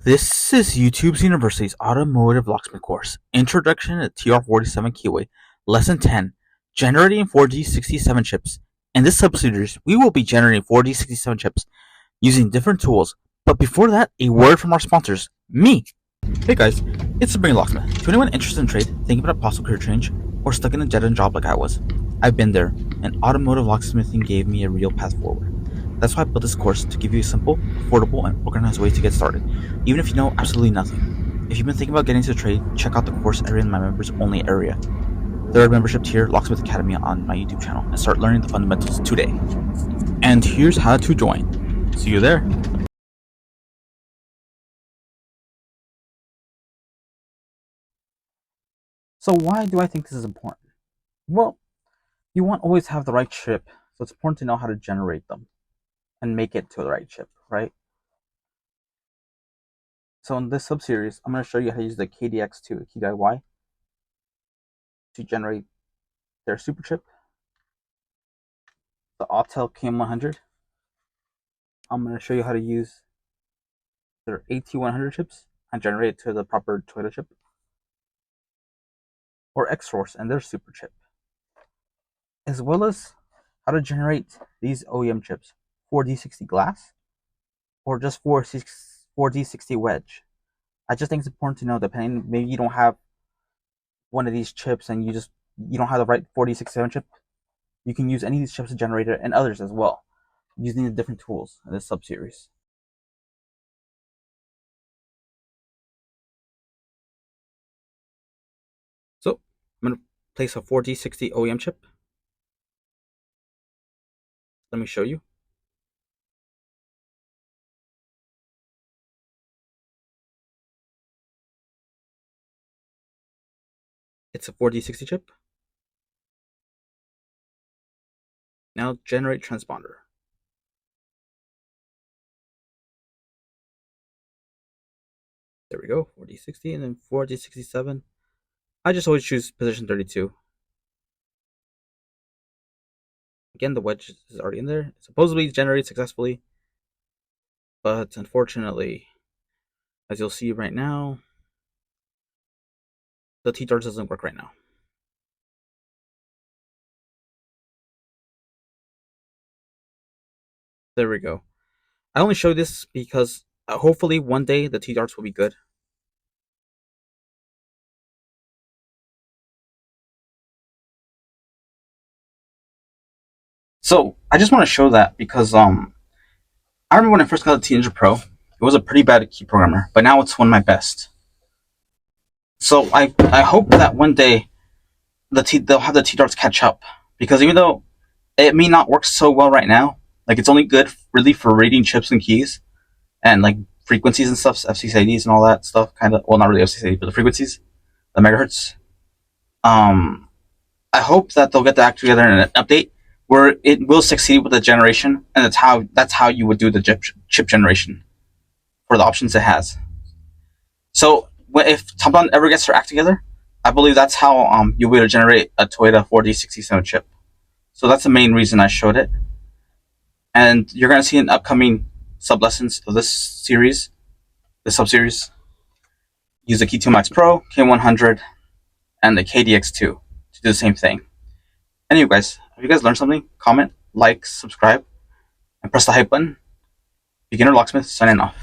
This is YouTube's University's Automotive Locksmith course, Introduction to TR47 Keyway, Lesson 10, Generating 4D67 chips. In this subseries, we will be generating 4D67 chips using different tools. But before that, a word from our sponsors, me. Hey guys, it's Sabrina Locksmith. To anyone interested in trade, thinking about a possible career change, or stuck in a dead-end job like I was, I've been there, and automotive locksmithing gave me a real path forward. That's why I built this course, to give you a simple, affordable, and organized way to get started, even if you know absolutely nothing. If you've been thinking about getting into the trade, check out the course area in my members only area. Third membership tier, Locksmith Academy, on my YouTube channel, and start learning the fundamentals today. And here's how to join. See you there. So why do I think this is important? Well, you won't always have the right chip, so it's important to know how to generate them and make it to the right chip, right? So in this sub-series, I'm going to show you how to use the KDX2, KDY, to generate their super chip, the Autek KM100. I'm going to show you how to use their AT100 chips and generate it to the proper Toyota chip, or X-Source and their super chip, as well as how to generate these OEM chips, 4D60 glass, or just 4D60 wedge. I just think it's important to know, depending, maybe you don't have one of these chips and you don't have the right 4D67 chip, you can use any of these chips to generate it, and others as well, using the different tools in this sub-series. So I'm going to place a 4D60 OEM chip. Let me show you. It's a 4D60 chip. Now generate transponder. There we go, 4D60 and then 4D67. I just always choose position 32. Again, the wedge is already in there. It supposedly generated successfully, but unfortunately, as you'll see right now, the T-Darts doesn't work right now. There we go. I only show this because hopefully one day the T-Darts will be good. So I just want to show that because I remember when I first got the T-Ninja Pro, it was a pretty bad key programmer, but now it's one of my best. So I hope that one day they'll have the T-Darts catch up, because even though it may not work so well right now, like it's only good really for reading chips and keys and like frequencies and stuff, FCCIDs and all that stuff, kind of. Well, not really FCCID, but the frequencies, the megahertz. I hope that they'll get that together in an update where it will succeed with the generation, and that's how you would do the chip generation for the options it has. So if Topdon ever gets their act together, I believe that's how you'll be able to generate a Toyota 4D67 chip. So that's the main reason I showed it. And you're going to see in upcoming sub-lessons of this series, the sub-series, use the Key2 Max Pro, KM100, and the KDX2 to do the same thing. Anyway, guys, if you guys learned something, comment, like, subscribe, and press the hype button. Beginner Locksmith signing off.